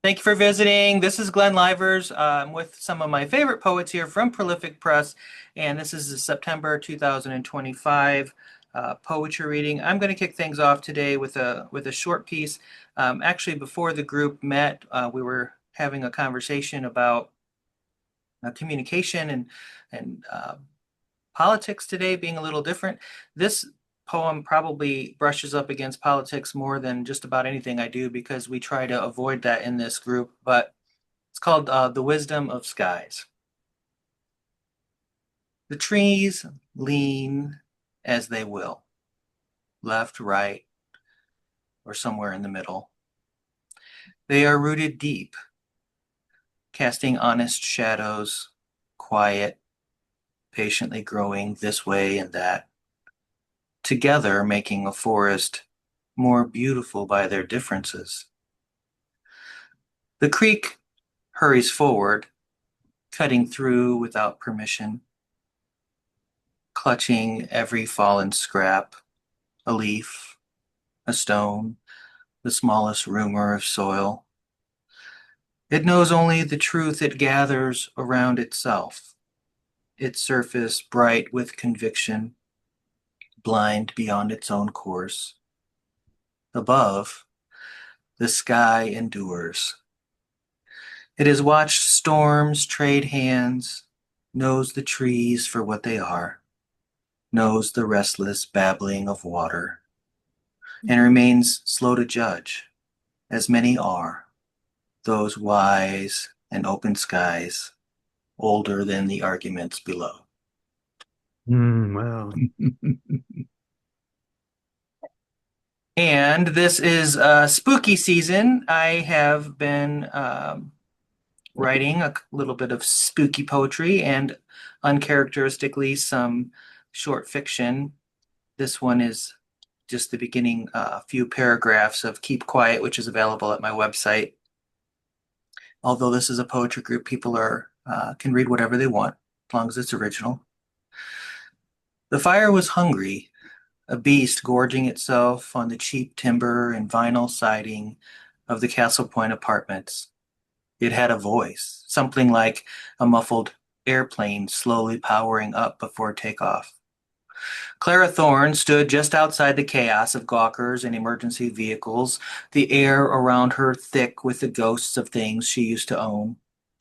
Thank you for visiting. This is Glenn Lyvers. I'm with some of my favorite poets here from Prolific Press, and this is the September 2025 poetry reading. I'm going to kick things off today with a short piece. Actually, before the group met, we were having a conversation about communication and politics today being a little different. This poem probably brushes up against politics more than just about anything I do because we try to avoid that in this group, but it's called The Wisdom of Skies. The trees lean as they will, left, right, or somewhere in the middle. They are rooted deep, casting honest shadows, quiet, patiently growing this way and that, together making a forest more beautiful by their differences. The creek hurries forward, cutting through without permission, clutching every fallen scrap, a leaf, a stone, the smallest rumor of soil. It knows only the truth it gathers around itself, its surface bright with conviction, blind beyond its own course. Above, the sky endures. It has watched storms trade hands, knows the trees for what they are, knows the restless babbling of water, and remains slow to judge, as many are, those wise and open skies, older than the arguments below. Wow. And this is spooky season. I have been writing a little bit of spooky poetry and uncharacteristically some short fiction. This one is just the beginning, a few paragraphs of Keep Quiet, which is available at my website. Although this is a poetry group, people are can read whatever they want as long as it's original. The fire was hungry, a beast gorging itself on the cheap timber and vinyl siding of the Castle Point apartments. It had a voice, something like a muffled airplane slowly powering up before takeoff. Clara Thorne stood just outside the chaos of gawkers and emergency vehicles, the air around her thick with the ghosts of things she used to own.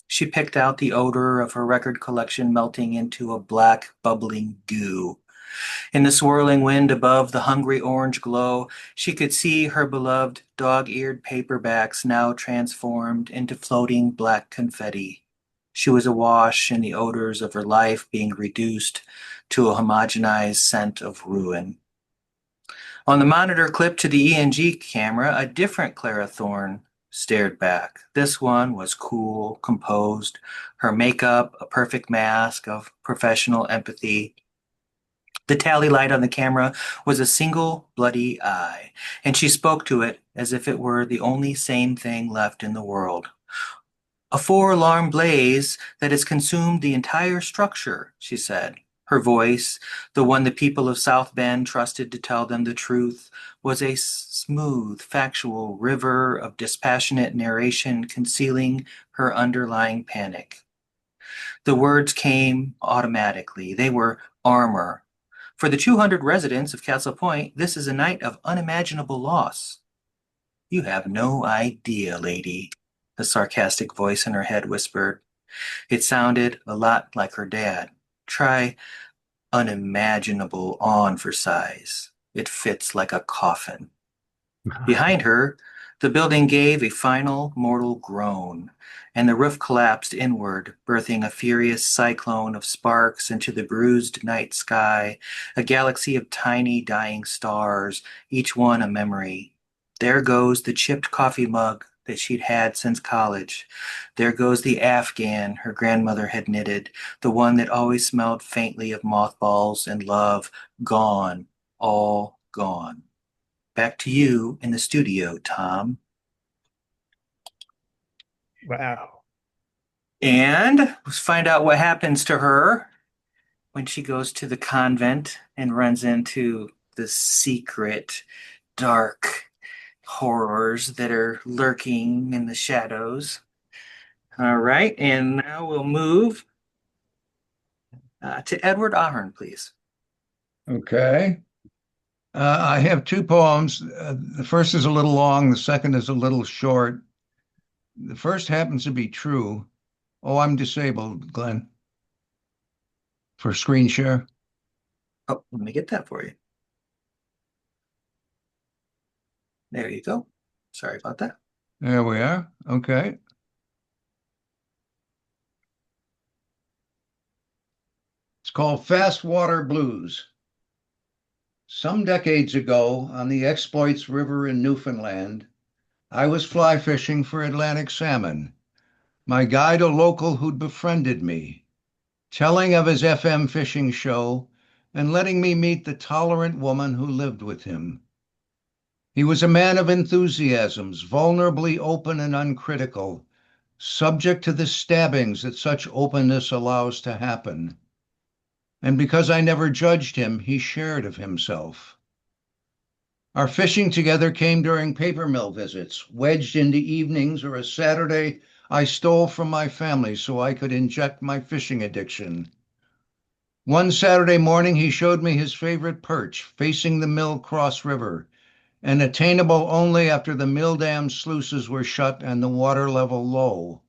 She picked out the odor of her record collection melting into a black, bubbling goo. In the swirling wind above the hungry orange glow, she could see her beloved dog-eared paperbacks now transformed into floating black confetti. She was awash in the odors of her life being reduced to a homogenized scent of ruin. On the monitor clip to the ENG camera, a different Clara Thorne stared back. This one was cool, composed, her makeup a perfect mask of professional empathy. The tally light on the camera was a single bloody eye, and she spoke to it as if it were the only sane thing left in the world. A four-alarm blaze that has consumed the entire structure, she said. Her voice, the one the people of South Bend trusted to tell them the truth, was a smooth, factual river of dispassionate narration concealing her underlying panic. The words came automatically. They were armor. For the 200 residents of Castle Point, this is a night of unimaginable loss. You have no idea, lady, the sarcastic voice in her head whispered. It sounded a lot like her dad. Try unimaginable on for size. It fits like a coffin. Behind her, the building gave a final mortal groan, and the roof collapsed inward, birthing a furious cyclone of sparks into the bruised night sky, a galaxy of tiny dying stars, each one a memory. There goes the chipped coffee mug that she'd had since college. There goes the Afghan her grandmother had knitted, the one that always smelled faintly of mothballs and love, gone, all gone. Back to you in the studio, Tom. Wow. And let's find out what happens to her when she goes to the convent and runs into the secret, dark, horrors that are lurking in the shadows. All right, and now we'll move to Edward Ahern, please. Okay. I have two poems. The first is a little long, the second is a little short. The first happens to be true. Oh, I'm disabled, Glenn, for screen share. Oh, let me get that for you. There you go. Sorry about that. There we are. Okay. It's called Fast Water Blues. Some decades ago, on the Exploits River in Newfoundland, I was fly fishing for Atlantic salmon. My guide, a local who'd befriended me, telling of his FM fishing show and letting me meet the tolerant woman who lived with him. He was a man of enthusiasms, vulnerably open and uncritical, subject to the stabbings that such openness allows to happen. And because I never judged him, he shared of himself. Our fishing together came during paper mill visits, wedged into evenings or a Saturday I stole from my family so I could inject my fishing addiction. One Saturday morning, he showed me his favorite perch facing the mill cross river and attainable only after the mill dam sluices were shut and the water level low.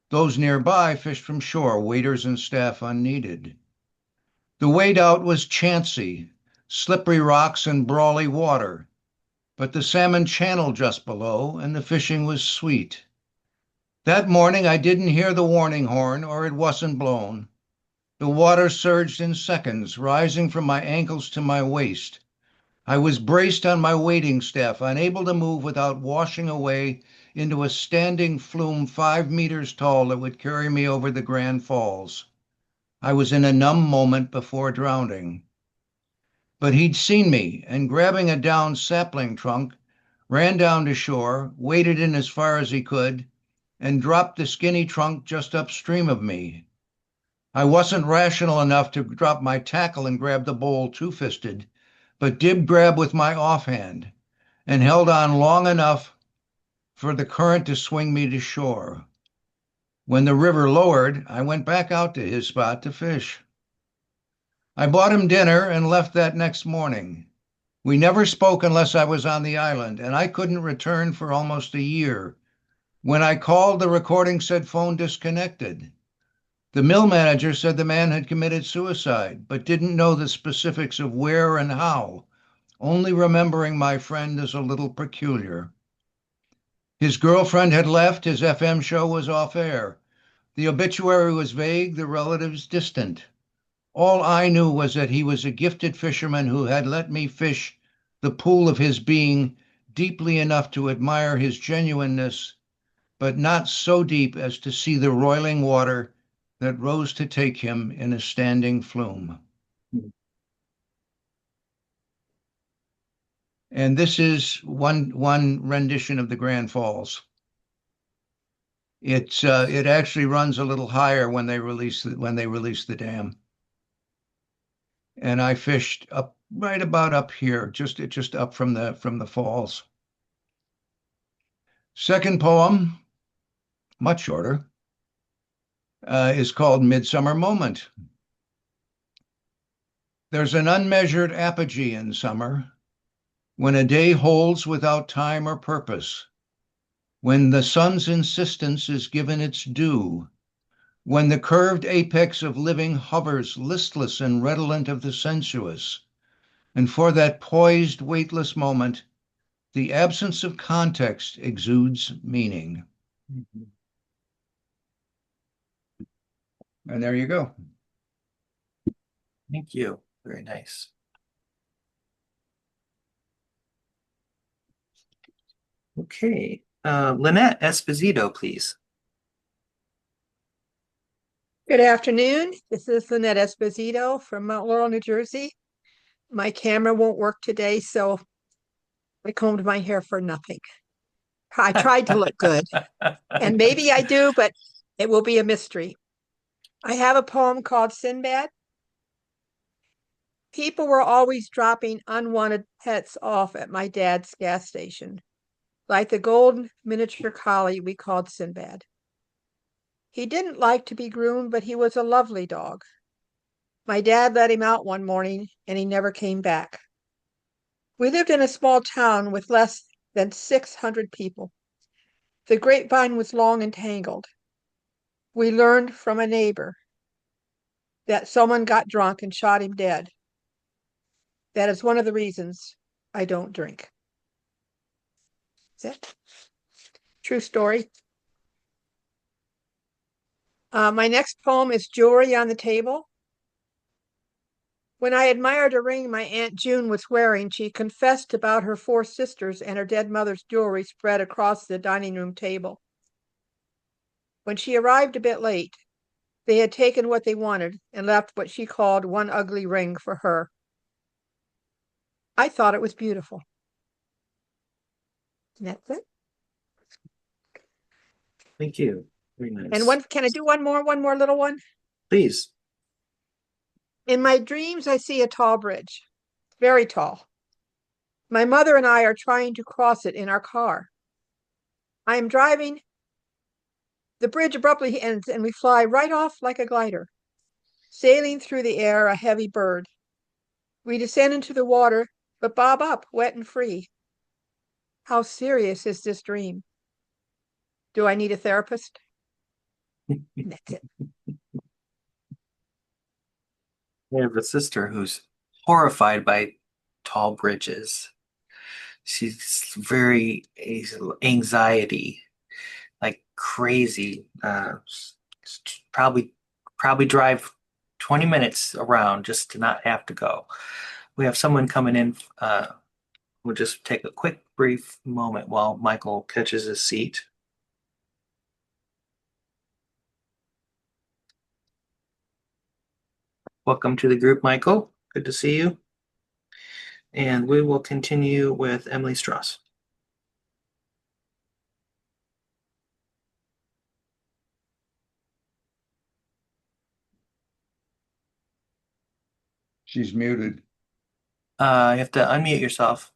Those nearby fished from shore, waiters and staff unneeded. The wade out was chancy, slippery rocks and brawly water, but the salmon channeled just below and the fishing was sweet. That morning I didn't hear the warning horn, or it wasn't blown. The water surged in seconds, rising from my ankles to my waist. I was braced on my wading staff, unable to move without washing away into a standing flume 5 meters tall that would carry me over the Grand Falls. I was in a numb moment before drowning. But he'd seen me, and grabbing a downed sapling trunk, ran down to shore, waded in as far as he could, and dropped the skinny trunk just upstream of me. I wasn't rational enough to drop my tackle and grab the bowl two-fisted, but did grab with my offhand and held on long enough for the current to swing me to shore. When the river lowered, I went back out to his spot to fish. I bought him dinner and left that next morning. We never spoke unless I was on the island, and I couldn't return for almost a year. When I called, the recording said phone disconnected. The mill manager said the man had committed suicide, but didn't know the specifics of where and how, only remembering my friend as a little peculiar. His girlfriend had left, his FM show was off air. The obituary was vague, the relatives distant. All I knew was that he was a gifted fisherman who had let me fish the pool of his being deeply enough to admire his genuineness, but not so deep as to see the roiling water that rose to take him in a standing flume. And this is one rendition of the Grand Falls. It actually runs a little higher when they release the dam. And I fished up right about up here, just up from the falls. Second poem, much shorter, is called Midsummer Moment. There's an unmeasured apogee in summer, when a day holds without time or purpose, when the sun's insistence is given its due, when the curved apex of living hovers listless and redolent of the sensuous, and for that poised, weightless moment, the absence of context exudes meaning. Mhm. And there you go. Thank you. Very nice. Okay. Lynette Esposito, please. Good afternoon. This is Lynette Esposito from Mount Laurel, New Jersey. My camera won't work today, so I combed my hair for nothing. I tried to look good, and maybe I do, but it will be a mystery. I have a poem called Sinbad. People were always dropping unwanted pets off at my dad's gas station. like the golden miniature collie we called Sinbad. He didn't like to be groomed, but he was a lovely dog. My dad let him out one morning and he never came back. We lived in a small town with less than 600 people. The grapevine was long and tangled. We learned from a neighbor that someone got drunk and shot him dead. That is one of the reasons I don't drink. That's it. True story. My next poem is Jewelry on the Table. When I admired a ring my Aunt June was wearing, she confessed about her 4 sisters and her dead mother's jewelry spread across the dining room table. When she arrived a bit late, they had taken what they wanted and left what she called one ugly ring for her. I thought it was beautiful. And that's it. Thank you. Very And nice. can I do one more little one? Please. In my dreams, I see a tall bridge, very tall. My mother and I are trying to cross it in our car. I am driving. The bridge abruptly ends and we fly right off like a glider, sailing through the air, a heavy bird. We descend into the water, but bob up, wet and free. How serious is this dream? Do I need a therapist? That's it. I have a sister who's horrified by tall bridges. She's very anxiety, like crazy. Probably probably drive 20 minutes around just to not have to go. We have someone coming in. We'll just take a quick, brief moment while Michael catches his seat. Welcome to the group, Michael. Good to see you. And we will continue with Emily Strauss. She's muted. You have to unmute yourself.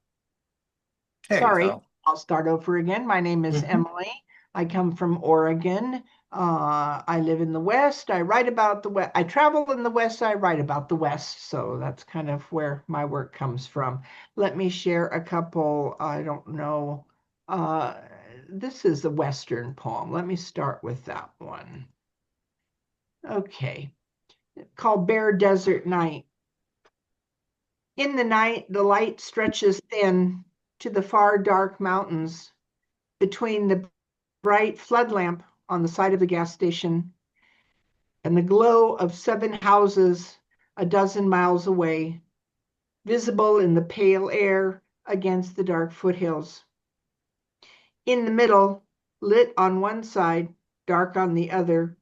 There you Sorry, go. I'll start over again. My name is Mhm. Emily. I come from Oregon. I live in the West. I write about the West. I travel in the West. I write about the West. So that's kind of where my work comes from. Let me share a couple. I don't know. Uh, this is a Western poem. Let me start with that one. Okay, called Bare Desert Night. In the night, the light stretches thin to the far dark mountains between the bright flood lamp on the side of the gas station and the glow of 7 houses a dozen miles away, visible in the pale air against the dark foothills. In the middle, lit on one side, dark on the other,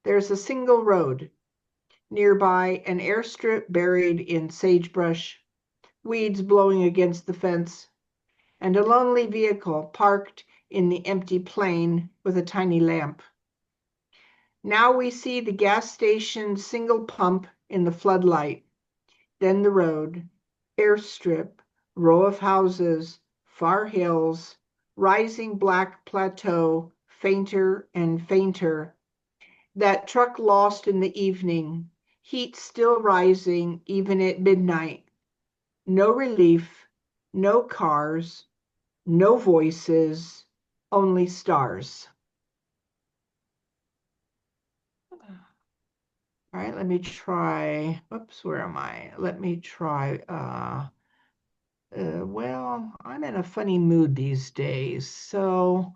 there's a single road. Nearby, an airstrip buried in sagebrush, weeds blowing against the fence, and a lonely vehicle parked in the empty plain with a tiny lamp. Now we see the gas station single pump in the floodlight, then the road, airstrip, row of houses, far hills, rising black plateau, fainter and fainter. That truck lost in the evening, heat still rising even at midnight. No relief, no cars, no voices, only stars. All right, let me try. Whoops, where am I? Let me try. Well, I'm in a funny mood these days, so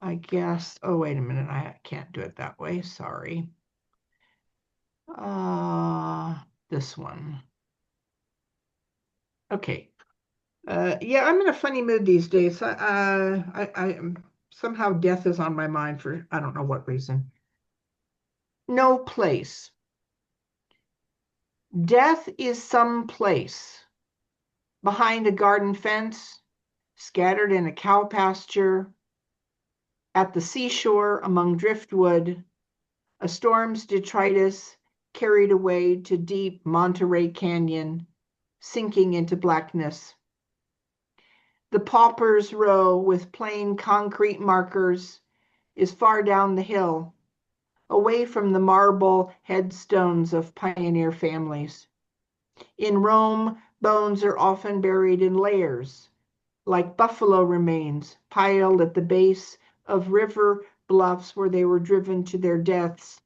I guess. Oh, wait a minute. I can't do it that way. Sorry. This one. Okay. Yeah, I'm in a funny mood these days. Somehow death is on my mind for I don't know what reason. No place. Death is some place behind a garden fence, scattered in a cow pasture, at the seashore among driftwood, a storm's detritus carried away to deep Monterey Canyon, sinking into blackness. The paupers' row with plain concrete markers is far down the hill, away from the marble headstones of pioneer families. In Rome, bones are often buried in layers, like buffalo remains piled at the base of river bluffs where they were driven to their deaths.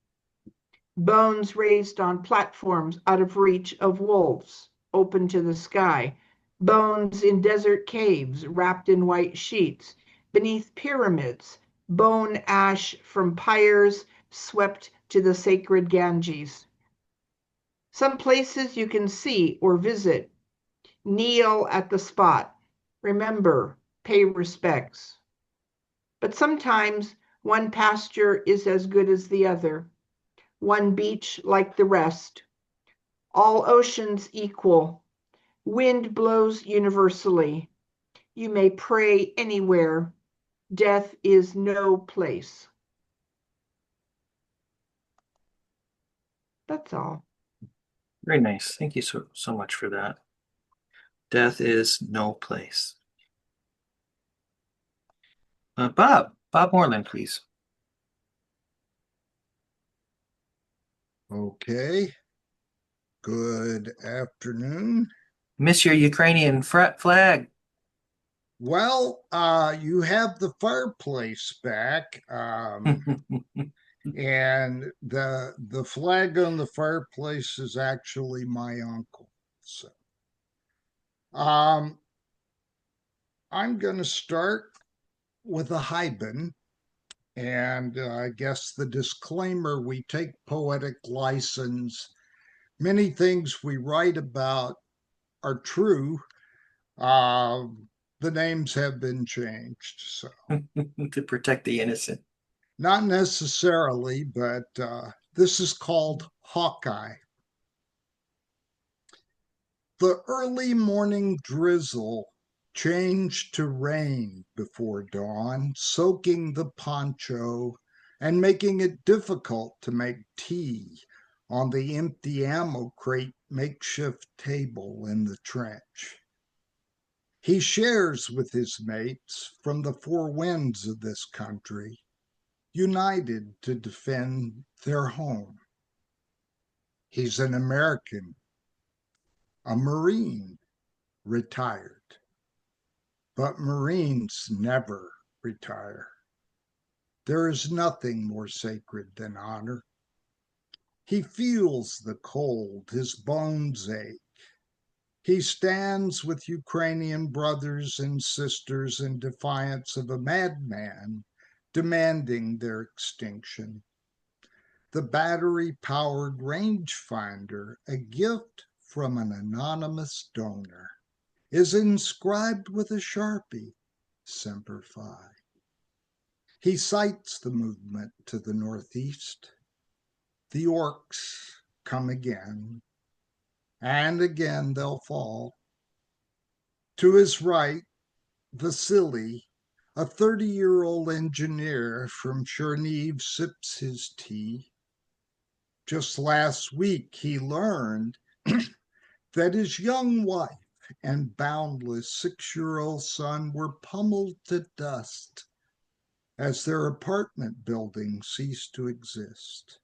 Bones raised on platforms out of reach of wolves, open to the sky. Bones in desert caves wrapped in white sheets. Beneath pyramids, bone ash from pyres swept to the sacred Ganges. Some places you can see or visit. Kneel at the spot. Remember, pay respects. But sometimes one pasture is as good as the other, one beach like the rest. All oceans equal. Wind blows universally. You may pray anywhere. Death is no place. That's all. Very nice. Thank you so much for that. Death is no place. Bob Moreland, please. Okay. Good afternoon. Miss your Ukrainian flag. Well, you have the fireplace back, and the flag on the fireplace is actually my uncle. So, um, I'm going to start with a Hyben, and I guess the disclaimer: we take poetic license. Many things we write about are true. Uh, the names have been changed, so To protect the innocent. not necessarily, but this is called Hawkeye. The early morning drizzle changed to rain before dawn, soaking the poncho and making it difficult to make tea on the empty ammo crate makeshift table in the trench. He shares with his mates from the four winds of this country, united to defend their home. He's an American, a Marine, retired. But Marines never retire. There is nothing more sacred than honor. He feels the cold, his bones ache. He stands with Ukrainian brothers and sisters in defiance of a madman demanding their extinction. The battery-powered rangefinder, a gift from an anonymous donor, is inscribed with a Sharpie, Semper Fi. He cites the movement to the northeast. The orcs come again, and again they'll fall. To his right, Vasily, a 30-year-old engineer from Cherniv, sips his tea. Just last week, he learned that his young wife and boundless 6-year-old son were pummeled to dust as their apartment building ceased to exist.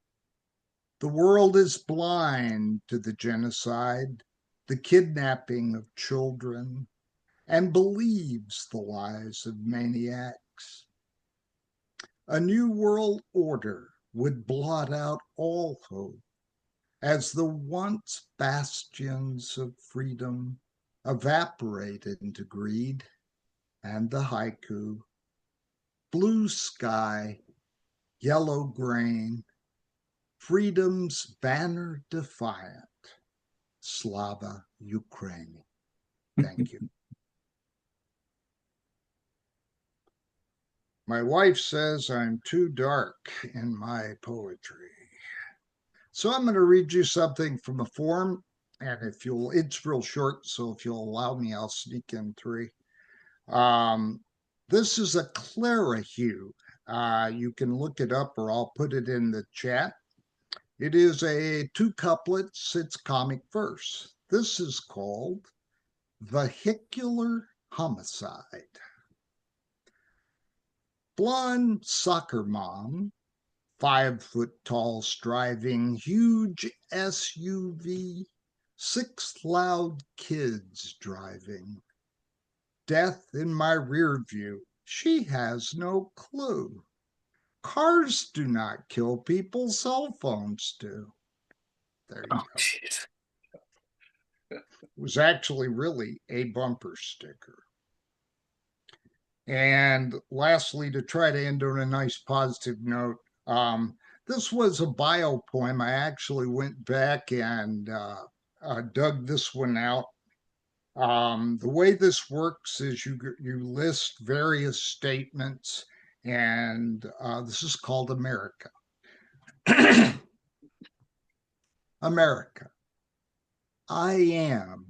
The world is blind to the genocide, the kidnapping of children, and believes the lies of maniacs. A new world order would blot out all hope as the once bastions of freedom evaporate into greed and the haiku. Blue sky, yellow grain, freedom's banner defiant. Slava Ukraini. Thank you. My wife says I'm too dark in my poetry. So I'm going to read you something from a form, and if you'll, it's real short, so if you'll allow me, I'll sneak in three. This is a Clara hue. You can look it up or I'll put it in the chat. It is a 2 couplets, it's comic verse. This is called Vehicular homicide. Blonde soccer mom, 5 foot tall, striving, huge SUV, 6 loud kids driving. Death in my rear view, she has no clue. Cars do not kill people, cell phones do. There you Oh, go. jeez. It was actually really a bumper sticker. And lastly, to try to end on a nice positive note, this was a bio poem. I actually went back and dug this one out. The way this works is you list various statements, and this is called America. America, I am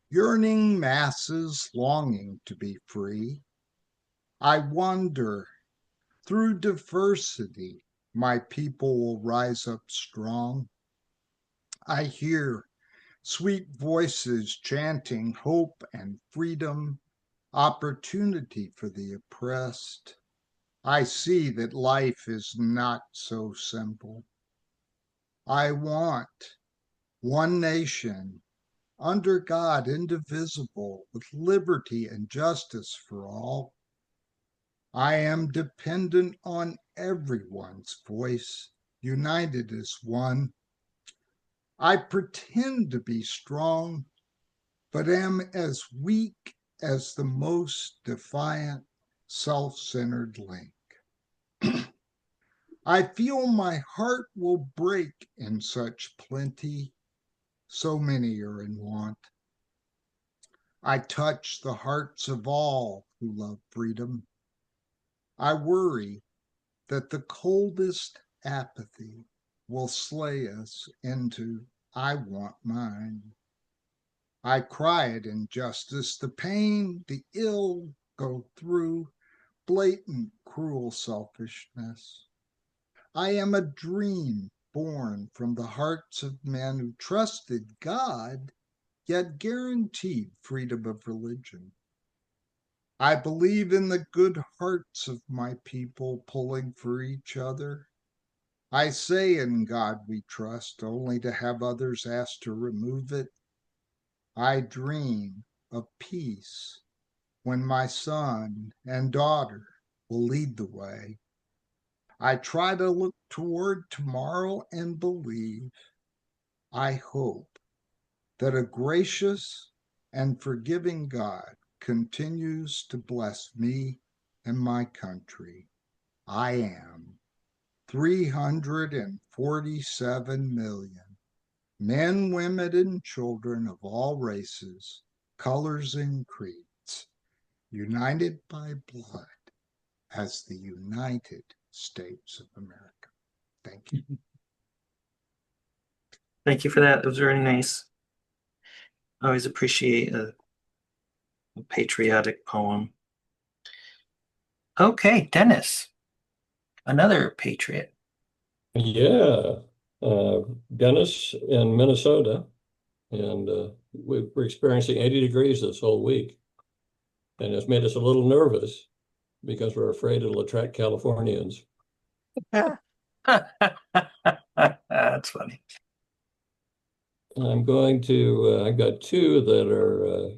yearning masses longing to be free. I wonder, through diversity, my people will rise up strong. I hear sweet voices chanting hope and freedom, opportunity for the oppressed. I see that life is not so simple. I want one nation under God, indivisible, with liberty and justice for all. I am dependent on everyone's voice, united as one. I pretend to be strong, but am as weak as the most defiant, self centered link. I feel my heart will break in such plenty. So many are in want. I touch the hearts of all who love freedom. I worry that the coldest apathy will slay us into I want mine. I cry at injustice, the pain, the ill go through, blatant, cruel selfishness. I am a dream born from the hearts of men who trusted God, yet guaranteed freedom of religion. I believe in the good hearts of my people pulling for each other. I say in God we trust, only to have others ask to remove it. I dream of peace when my son and daughter will lead the way. I try to look toward tomorrow and believe. I hope that a gracious and forgiving God continues to bless me and my country. I am 347 million men, women, and children of all races, colors, and creeds, united by blood as the United States of America. Thank you. Thank you for that. It was very nice. I always appreciate a patriotic poem. Okay, Dennis, another patriot. Yeah, uh, Dennis in Minnesota, and we're experiencing 80 degrees this whole week, and it's made us a little nervous because we're afraid it'll attract Californians. That's funny. I've got two that are,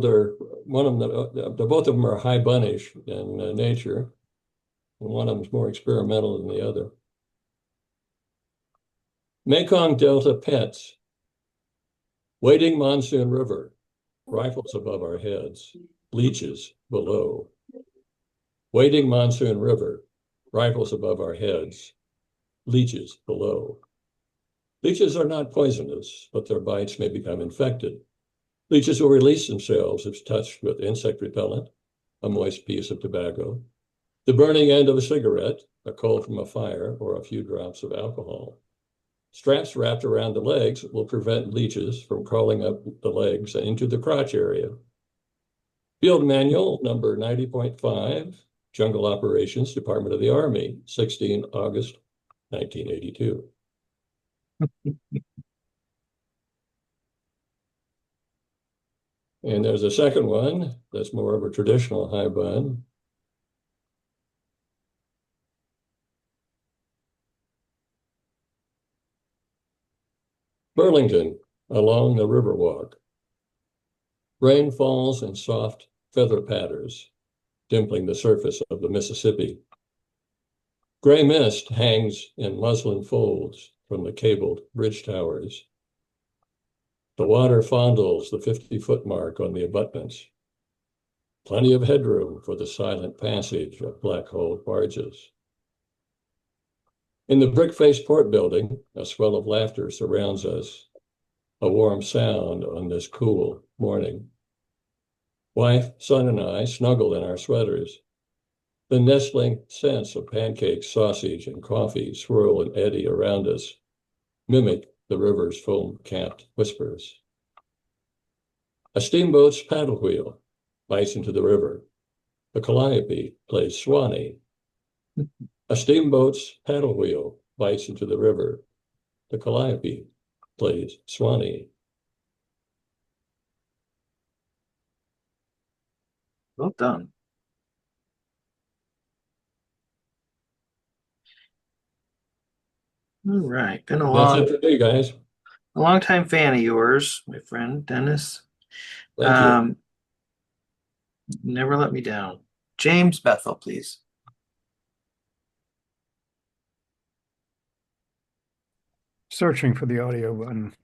they're one of them, both of them are high bunnish in nature, and one of them is more experimental than the other. Mekong Delta pets, wading monsoon river, rifles above our heads, leeches below. Wading monsoon river, rifles above our heads, leeches below. Leeches are not poisonous, but their bites may become infected. Leeches will release themselves if touched with insect repellent, a moist piece of tobacco, the burning end of a cigarette, a coal from a fire, or a few drops of alcohol. Straps wrapped around the legs will prevent leeches from crawling up the legs and into the crotch area. Field Manual number 90.5, Jungle Operations, Department of the Army, 16 August 1982. And there's a second one that's more of a traditional high bun. Burlington, along the Riverwalk. Rain falls in soft feather patters, dimpling the surface of the Mississippi. Gray mist hangs in muslin folds from the cabled bridge towers. The water fondles the 50-foot mark on the abutments. Plenty of headroom for the silent passage of black-hulled barges. In the brick-faced port building, a swell of laughter surrounds us, a warm sound on this cool morning. Wife, son, and I snuggle in our sweaters. The nestling scents of pancakes, sausage, and coffee swirl and eddy around us, mimic the river's foam-capped whispers. A steamboat's paddle wheel bites into the river. The calliope plays Swanee. A steamboat's paddle wheel bites into the river. The calliope plays Swanee. Well done. All right. Been That's it for me, guys. a long time fan of yours, my friend Dennis. Thank you. Never let me down. James Bethel, please. Searching for the audio button.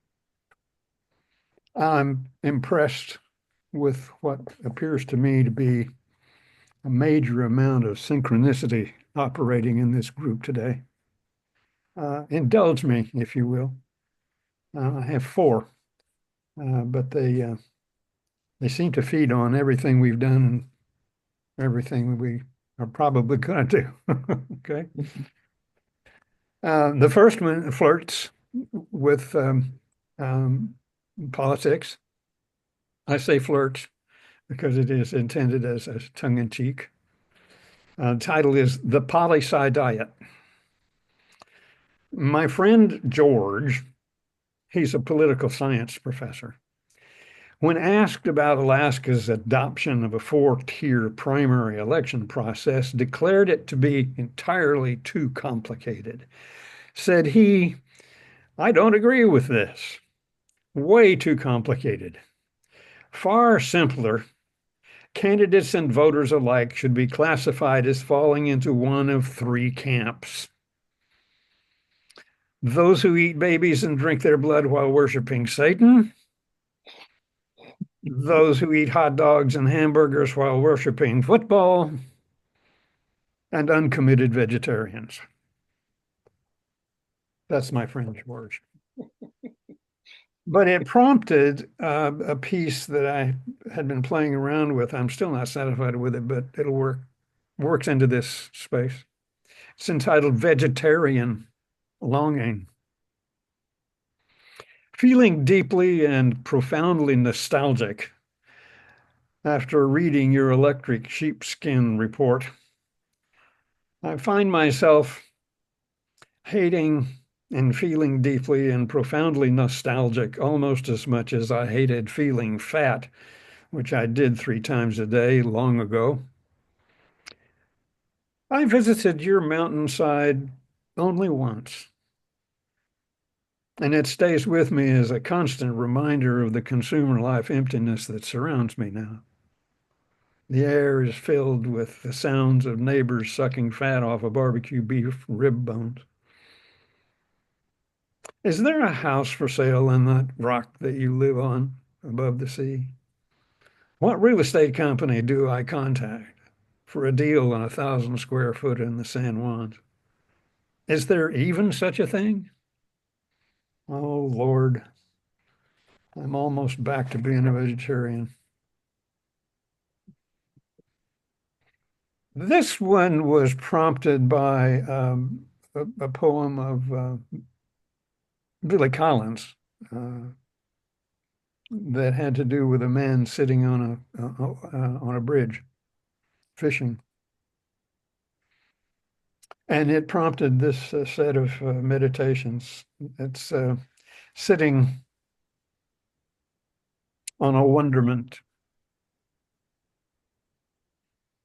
I'm impressed with what appears to me to be a major amount of synchronicity operating in this group today. Indulge me, if you will. I have four, but they seem to feed on everything we've done and everything we are probably going to do. Okay. The first one flirts with politics. I say flirts because it is intended as a tongue-in-cheek. Title is The Poli-Sci Diet. My friend George, he's a political science professor. When asked about Alaska's adoption of a four-tier primary election process, declared it to be entirely too complicated. Said he, I don't agree with this. Way too complicated. Far simpler. Candidates and voters alike should be classified as falling into one of three camps. Those who eat babies and drink their blood while worshiping Satan, those who eat hot dogs and hamburgers while worshiping football, and uncommitted vegetarians. That's my friend George. But it prompted a piece that I had been playing around with. I'm still not satisfied with it, but it'll work. Works into this space. It's entitled Vegetarian Longing. Feeling deeply and profoundly nostalgic after reading your electric sheepskin report, I find myself hating and feeling deeply and profoundly nostalgic almost as much as I hated feeling fat, which I did 3 times a day long ago. I visited your mountainside only once, and it stays with me as a constant reminder of the consumer life emptiness that surrounds me now. The air is filled with the sounds of neighbors sucking fat off of barbecue beef rib bones. Is there a house for sale in that rock that you live on above the sea? What real estate company do I contact for a deal on 1,000 square foot in the San Juans? Is there even such a thing? Oh, Lord, I'm almost back to being a vegetarian. This one was prompted by a poem of Billy Collins that had to do with a man sitting on a bridge fishing. And it prompted this set of meditations. It's sitting on a wonderment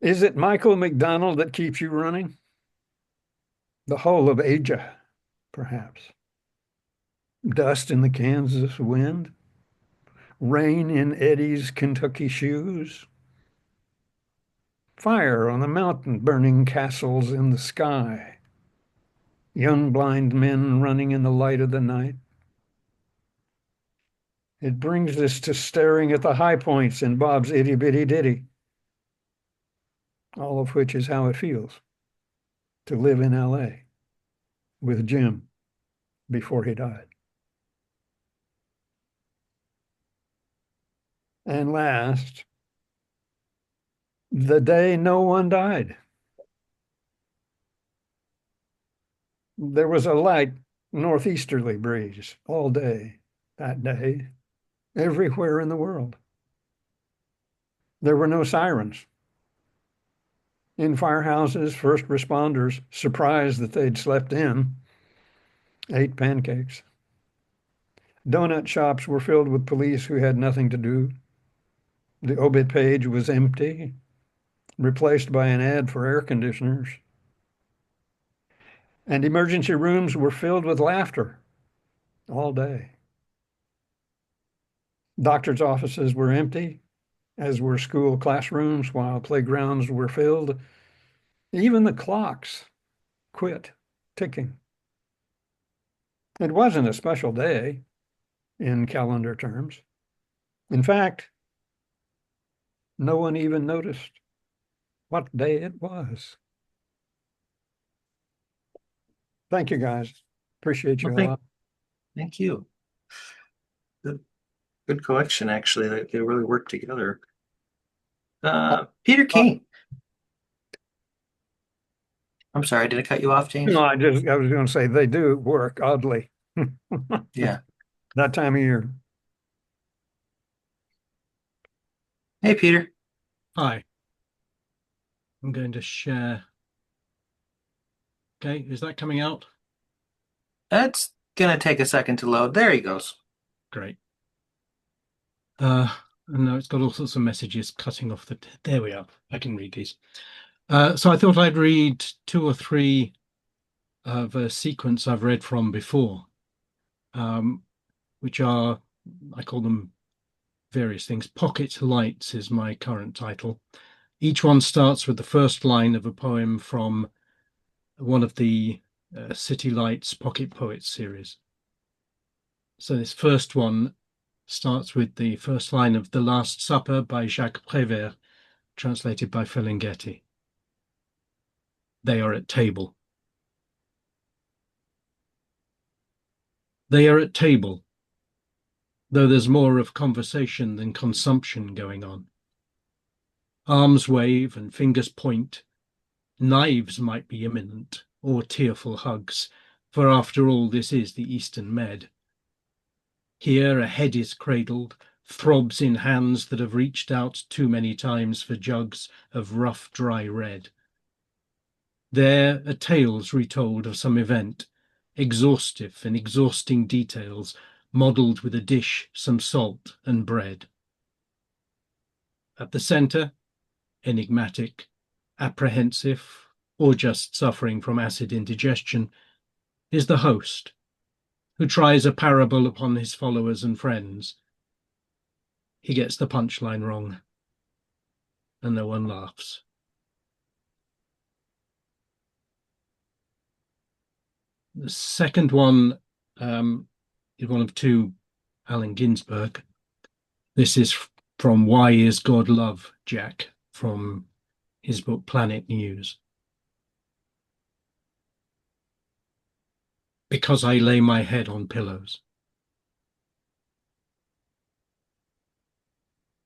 Is it Michael McDonald that keeps you running? The whole of Asia, perhaps. Dust in the Kansas wind, rain in Eddie's Kentucky shoes, fire on the mountain burning castles in the sky, young blind men running in the light of the night. It brings us to staring at the high points in Bob's Itty Bitty Ditty, all of which is how it feels to live in LA with Jim before he died. And last, the day no one died. There was a light northeasterly breeze all day that day, everywhere in the world. There were no sirens. In firehouses, first responders, surprised that they'd slept in, ate pancakes. Donut shops were filled with police who had nothing to do. The obit page was empty, replaced by an ad for air conditioners. And emergency rooms were filled with laughter all day. Doctors' offices were empty, as were school classrooms, while playgrounds were filled. Even the clocks quit ticking. It wasn't a special day in calendar terms. In fact, no one even noticed what day it was. Thank you, guys. Appreciate you a Well, lot. thank you. Good collection, actually. They really work together. Peter King. I'm sorry, did I cut you off, James? No, I was going to say they do work oddly. Yeah. That time of year. Hey, Peter. Hi. I'm going to share. Okay, is that coming out? That's gonna take a second to load. There he goes. Great. And now it's got all sorts of messages cutting off the. There we are. I can read these. So I thought I'd read 2 or 3 of a sequence I've read from before, which are, I call them various things. Pocket Lights is my current title. Each one starts with the first line of a poem from one of the City Lights Pocket Poets series. So this first one starts with the first line of The Last Supper by Jacques Prévert, translated by Ferlinghetti. They are at table. They are at table, though there's more of conversation than consumption going on. Arms wave and fingers point. Knives might be imminent, or tearful hugs, for after all this is the Eastern Med. Here a head is cradled, throbs in hands that have reached out too many times for jugs of rough, dry red. There are tales retold of some event, exhaustive and exhausting details, modelled with a dish, some salt and bread. At the centre, enigmatic, apprehensive, or just suffering from acid indigestion, is the host, who tries a parable upon his followers and friends. He gets the punchline wrong, and no one laughs. The second one is one of 2, Allen Ginsberg. This is from Why Is God Love, Jack, from his book Planet News. Because I lay my head on pillows.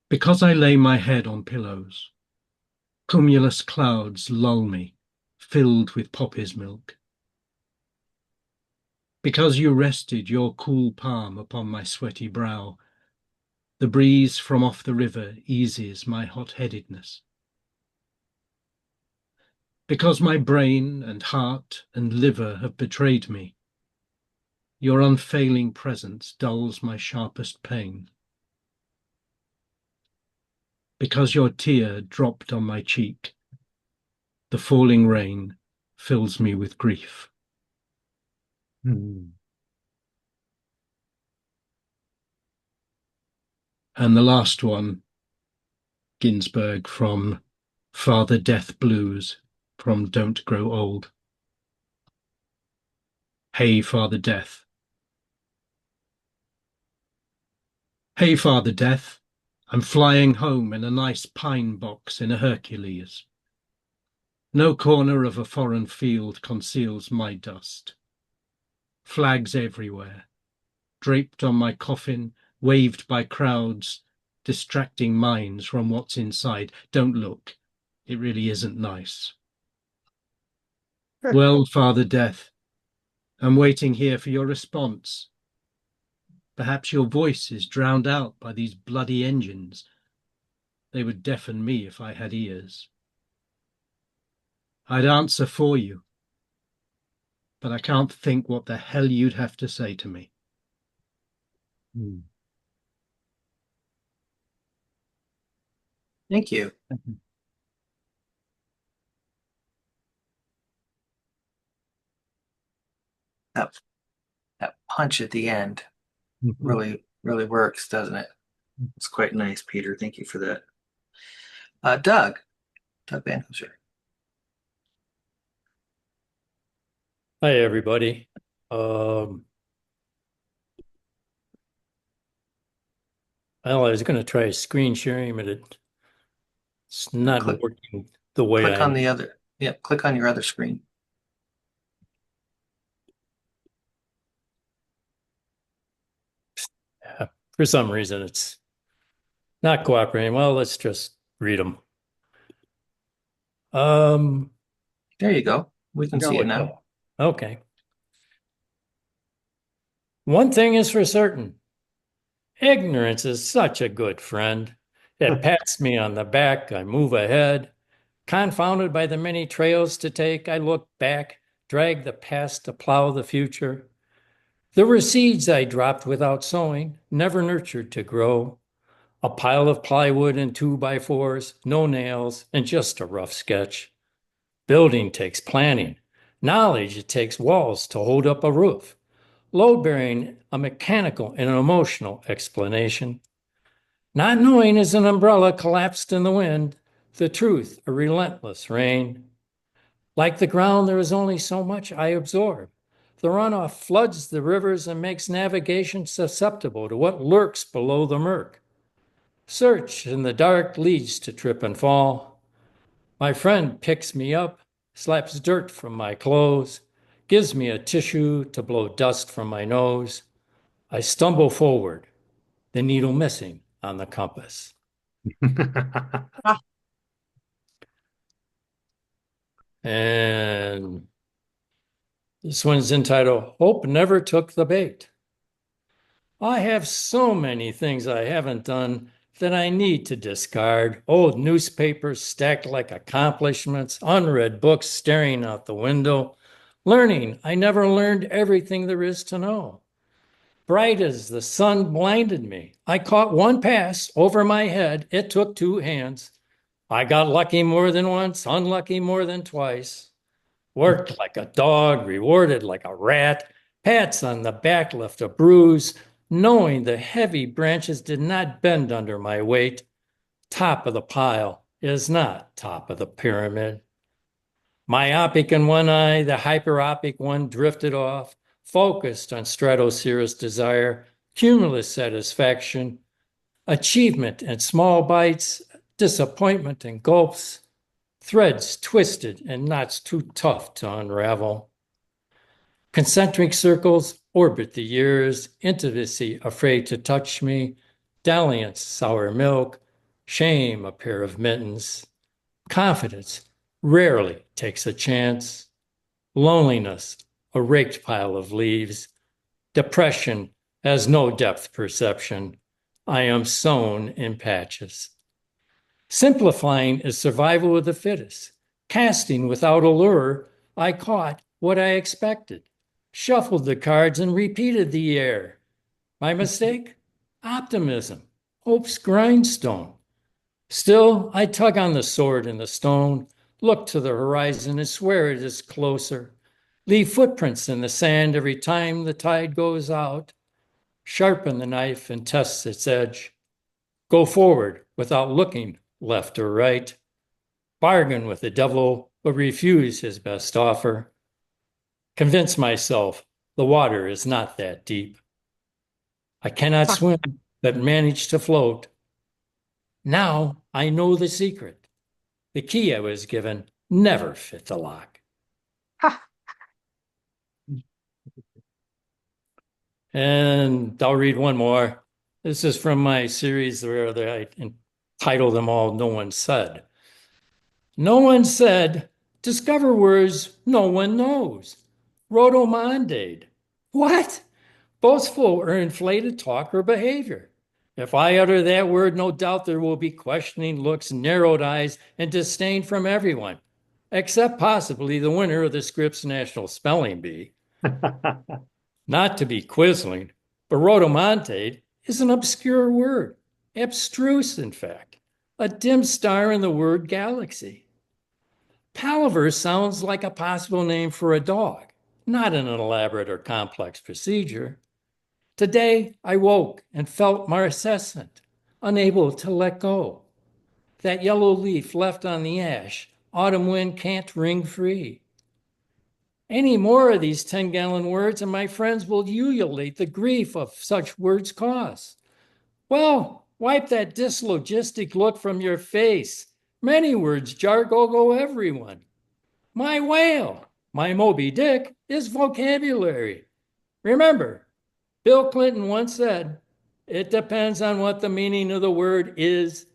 Because I lay my head on pillows, cumulus clouds lull me, filled with poppy's milk. Because you rested your cool palm upon my sweaty brow, the breeze from off the river eases my hot-headedness. Because my brain and heart and liver have betrayed me, your unfailing presence dulls my sharpest pain. Because your tear dropped on my cheek The falling rain fills me with grief. Hmm. And the last one, Ginsberg from Father Death Blues from Don't Grow Old. Hey, Father Death. Hey, Father Death. I'm flying home in a nice pine box in a Hercules. No corner of a foreign field conceals my dust. Flags everywhere, draped on my coffin, waved by crowds, distracting minds from what's inside. Don't look. It really isn't nice. Well, Father Death, I'm waiting here for your response. Perhaps your voice is drowned out by these bloody engines. They would deafen me if I had ears. I'd answer for you, but I can't think what the hell you'd have to say to me. Hmm. Thank you. That punch at the end really, really works, doesn't it? It's quite nice, Peter. Thank you for that. Doug Banhoser. Hi, everybody. Well, I was going to try screen sharing, but it's not Click, working the way click on I. the other. Yeah, click on your other screen. For some reason, it's not cooperating. Well, let's just read them. There you go. We can see it now. Okay. One thing is for certain. Ignorance is such a good friend. It pats me on the back. I move ahead. Confounded by the many trails to take, I look back, drag the past to plow the future. There were seeds I dropped without sowing, never nurtured to grow. A pile of plywood and 2x4s, no nails, and just a rough sketch. Building takes planning. Knowledge, it takes walls to hold up a roof. Load bearing, a mechanical and an emotional explanation. Not knowing is an umbrella collapsed in the wind. The truth, a relentless rain. Like the ground, there is only so much I absorb. The runoff floods the rivers and makes navigation susceptible to what lurks below the murk. Search in the dark leads to trip and fall. My friend picks me up, slaps dirt from my clothes, gives me a tissue to blow dust from my nose. I stumble forward, the needle missing on the compass. And this one's entitled Hope Never Took the Bait. I have so many things I haven't done that I need to discard. Old newspapers stacked like accomplishments, unread books staring out the window, learning I never learned everything there is to know. Bright as the sun blinded me. I caught one pass over my head. It took two hands. I got lucky more than once, unlucky more than twice. Worked like a dog, rewarded like a rat. Pats on the back left a bruise, knowing the heavy branches did not bend under my weight. Top of the pile is not top of the pyramid. Myopic in one eye, the hyperopic one drifted off, focused on stratospheric desire, cumulus satisfaction, achievement in small bites, disappointment in gulps, threads twisted and knots too tough to unravel. Concentric circles orbit the years, intimacy afraid to touch me, dalliance sour milk, shame a pair of mittens, confidence rarely takes a chance, loneliness a raked pile of leaves, depression has no depth perception. I am sown in patches. Simplifying is survival of the fittest. Casting without a lure, I caught what I expected, shuffled the cards and repeated the air. My mistake? Optimism, hope's grindstone. Still, I tug on the sword and the stone, Look to the horizon and swear it is closer. Leave footprints in the sand every time the tide goes out. Sharpen the knife and test its edge. Go forward without looking left or right. Bargain with the devil, but refuse his best offer. Convince myself the water is not that deep. I cannot swim, but manage to float. Now I know the secret. The key I was given never fit the lock. Ha. And I'll read one more. This is from my series where I entitled them all No One Said. No one said, discover words no one knows. Rodomondade. What? Boastful or inflated talk or behavior. If I utter that word, no doubt there will be questioning looks, narrowed eyes, and disdain from everyone, except possibly the winner of the Scripps National Spelling Bee. Not to be quizzling, but rhodomontade is an obscure word, abstruse, in fact, a dim star in the word galaxy. Palaver sounds like a possible name for a dog, not an elaborate or complex procedure. Today, I woke and felt marcescent, unable to let go. That yellow leaf left on the ash, autumn wind can't wring free. Any more of these 10-gallon words, and my friends will ululate the grief of such words cause. Well, wipe that dyslogistic look from your face. Many words jar go everyone. My whale, my Moby Dick is vocabulary. Remember, Bill Clinton once said, it depends on what the meaning of the word is.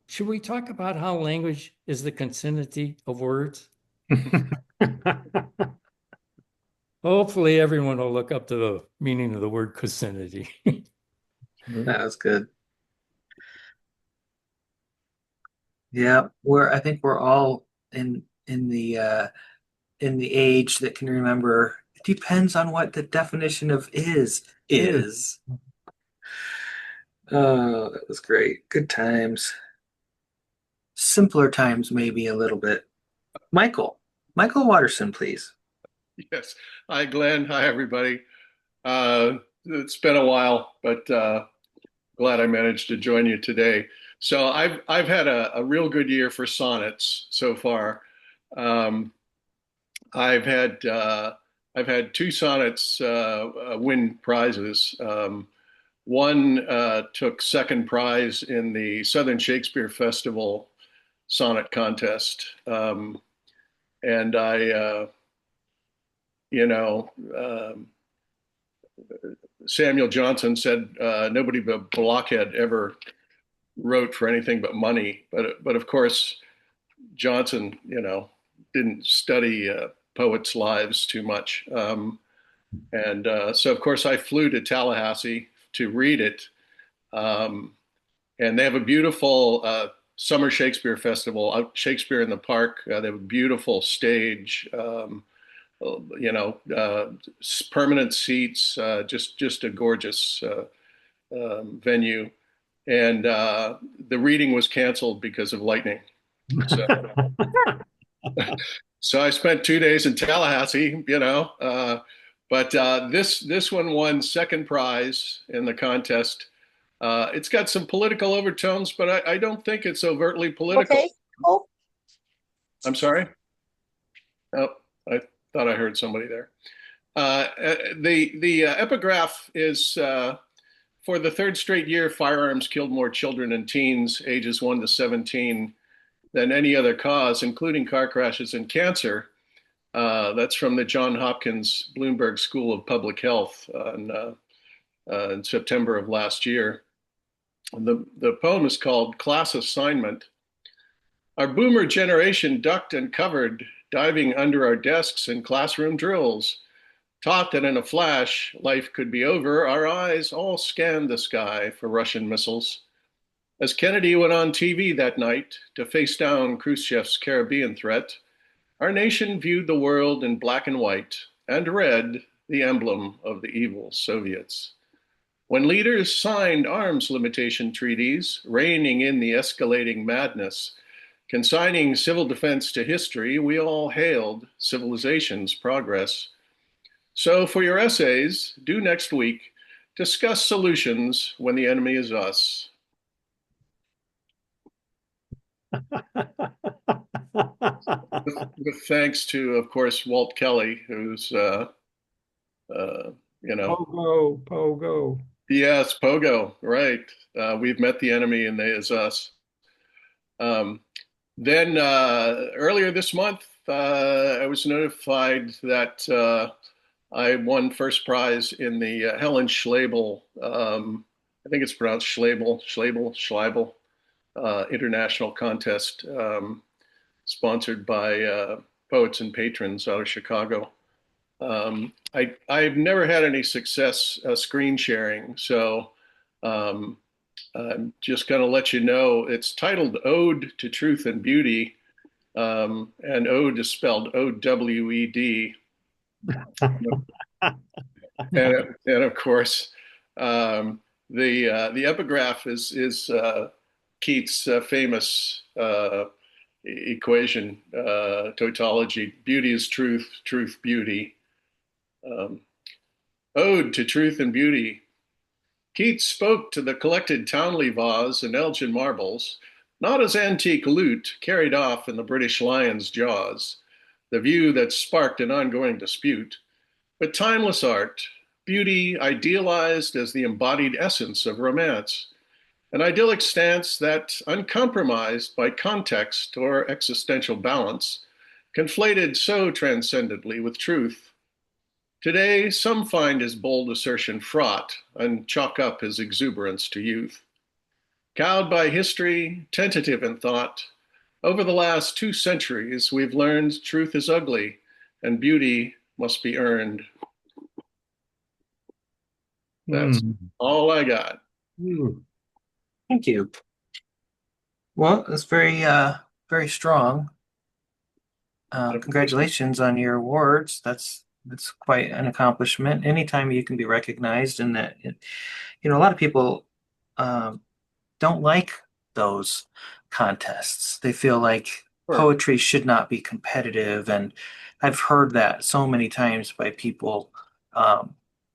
Should we talk about how language is the consignity of words? Hopefully everyone will look up to the meaning of the word vicinity. That was good. Yeah, I think we're all in the age that can remember. It depends on what the definition of is. Oh, that was great. Good times. Simpler times, maybe a little bit. Michael Watterson, please. Yes. Hi, Glenn. Hi, everybody. It's been a while, but glad I managed to join you today. So I've had a real good year for sonnets so far. Um, I've had I've had two sonnets win prizes. One took second prize in the Southern Shakespeare Festival sonnet contest, and you know, um, Samuel Johnson said nobody but Blockhead ever wrote for anything but money. But of course, Johnson, didn't study poets' lives too much. And so, of course, I flew to Tallahassee to read it. And they have a beautiful summer Shakespeare festival, Shakespeare in the Park. They have a beautiful stage, permanent seats, just a gorgeous venue. And the reading was canceled because of lightning. So, so I spent 2 days in Tallahassee, but this one won second prize in the contest. It's got some political overtones, but I don't think it's overtly political. Okay, cool. I'm sorry. Oh, I thought I heard somebody there. The epigraph is for the third straight year, firearms killed more children and teens ages 1 to 17 than any other cause, including car crashes and cancer. That's from the Johns Hopkins Bloomberg School of Public Health in September of last year. The poem is called Class Assignment. Our boomer generation ducked and covered, diving under our desks in classroom drills. Taught that in a flash, life could be over, our eyes all scanned the sky for Russian missiles. As Kennedy went on TV that night to face down Khrushchev's Caribbean threat, our nation viewed the world in black and white and red, the emblem of the evil Soviets. When leaders signed arms limitation treaties, reining in the escalating madness, Consigning civil defense to history, we all hailed civilization's progress. So for your essays, due next week, discuss solutions when the enemy is us. With thanks to, of course, Walt Kelly, who's, Pogo, Pogo. yes, Pogo, right. We've met the enemy and they is us. Then earlier this month, I was notified that I won first prize in the Helen Schlabel, I think it's pronounced Schlabel, international contest, sponsored by poets and patrons out of Chicago. I've never had any success screen sharing, so I'm just going to let you know it's titled Ode to Truth and Beauty, and Ode is spelled O-W-E-D. And of course, the epigraph is Keats' famous equation, tautology: beauty is truth, truth beauty. Ode to Truth and Beauty. Keats spoke to the collected Townley vase and Elgin marbles, not as antique loot carried off in the British lion's jaws, the view that sparked an ongoing dispute, but timeless art, beauty idealized as the embodied essence of romance, an idyllic stance that, uncompromised by context or existential balance, conflated so transcendently with truth. Today, some find his bold assertion fraught and chalk up his exuberance to youth. Cowed by history, tentative in thought, over the last 2 centuries, we've learned truth is ugly and beauty must be earned. That's all I got. Thank you. Well, it's very strong. Congratulations on your awards. That's quite an accomplishment. Anytime you can be recognized, and that, a lot of people don't like those contests. They feel like poetry should not be competitive, and I've heard that so many times by people.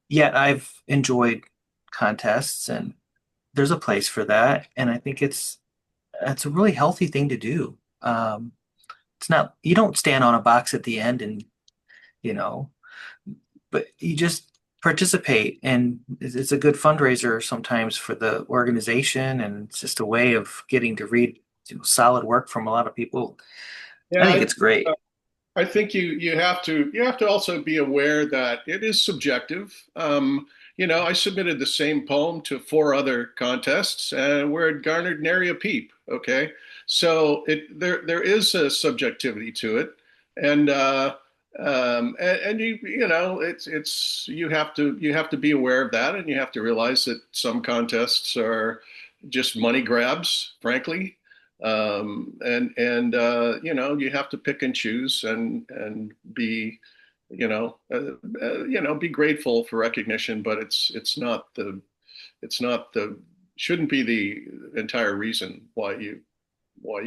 Yet I've enjoyed contests, and there's a place for that, and I think it's a really healthy thing to do. It's not, you don't stand on a box at the end and, you know, but you just participate, and it's a good fundraiser sometimes for the organization, and it's just a way of getting to read solid work from a lot of people. Yeah, I think it's great. I think you have to also be aware that it is subjective. I submitted the same poem to 4 other contests, where it garnered nary a peep. Okay, so there is a subjectivity to it, and it's you have to be aware of that, and you have to realize that some contests are just money grabs, frankly. You have to pick and choose, and be be grateful for recognition, but it's not the shouldn't be the entire reason why you Well,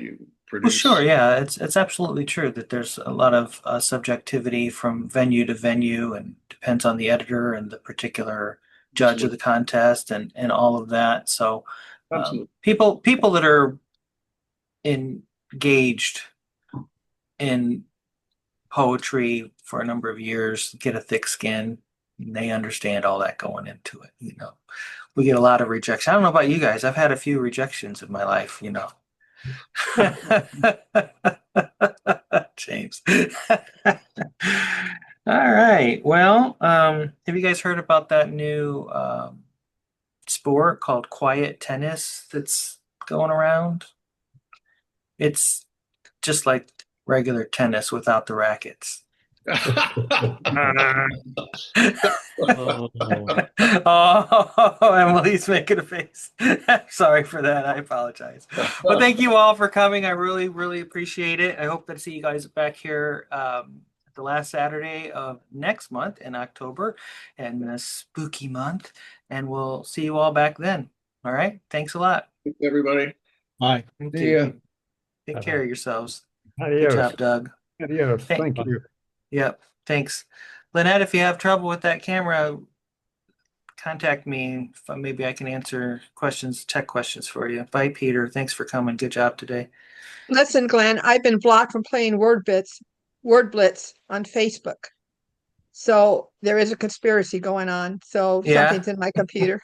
produce. sure, yeah, it's absolutely true that there's a lot of subjectivity from venue to venue, and depends on the editor and the particular judge of the contest, and all of that. So people that are engaged in poetry for a number of years get a thick skin, and they understand all that going into it. We get a lot of rejection. I don't know about you guys. I've had a few rejections in my life. James. All right. Well, have you guys heard about that new sport called quiet tennis that's going around? It's just like regular tennis without the rackets. Oh, Emily's making a face. Sorry for that. I apologize. But thank you all for coming. I really, really appreciate it. I hope to see you guys back here the last Saturday of next month in October, and the spooky month. And we'll see you all back then. All right. Thanks a lot. Everybody. Bye. Thank See you. ya. Take care of yourselves. Good Adios. job, Doug. Adios. Thank- Thank you. Yep, thanks. Lynette, if you have trouble with that camera, contact me. Maybe I can answer questions, tech questions for you. Bye, Peter. Thanks for coming. Good job today. Listen, Glenn, I've been blocked from playing Word Blitz on Facebook. So there is a conspiracy going on. So Yeah. something's in my computer.